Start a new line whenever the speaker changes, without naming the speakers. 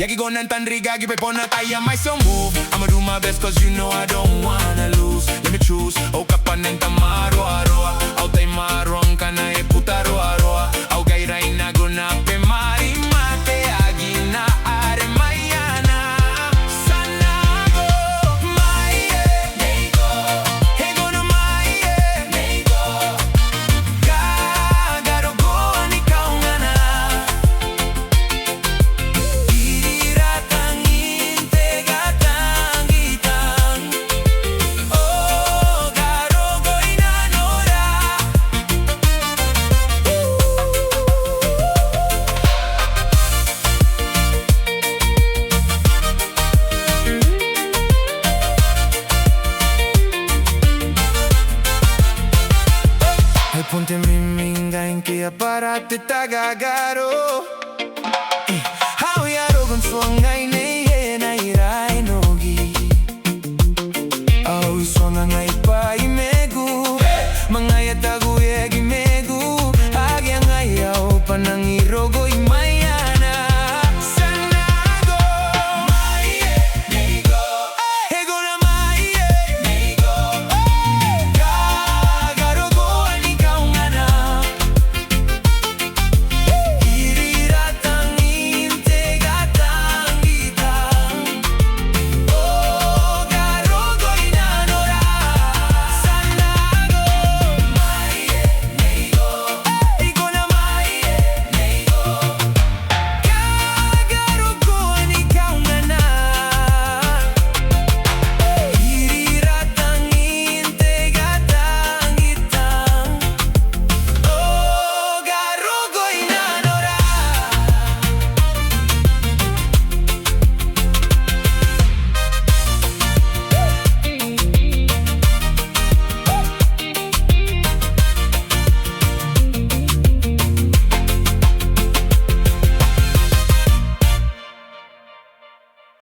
Yagi go nan tandriga, give up on a tire, my so move. I'ma do my best cause you know I don't wanna lose. Let me choose, o kapan en tamaro aroa. Au tay maruang ka na e puta roa roa. Au gay raina go na pe mari mate agina are mayana. Sana go, Mwaie, nego. Hey go no Mwaie, nego. Gagaro go ani kaungana. Iratang integatang itang. Oh, garo go inanora. Ay ponte mi minga en que aparate tagaga.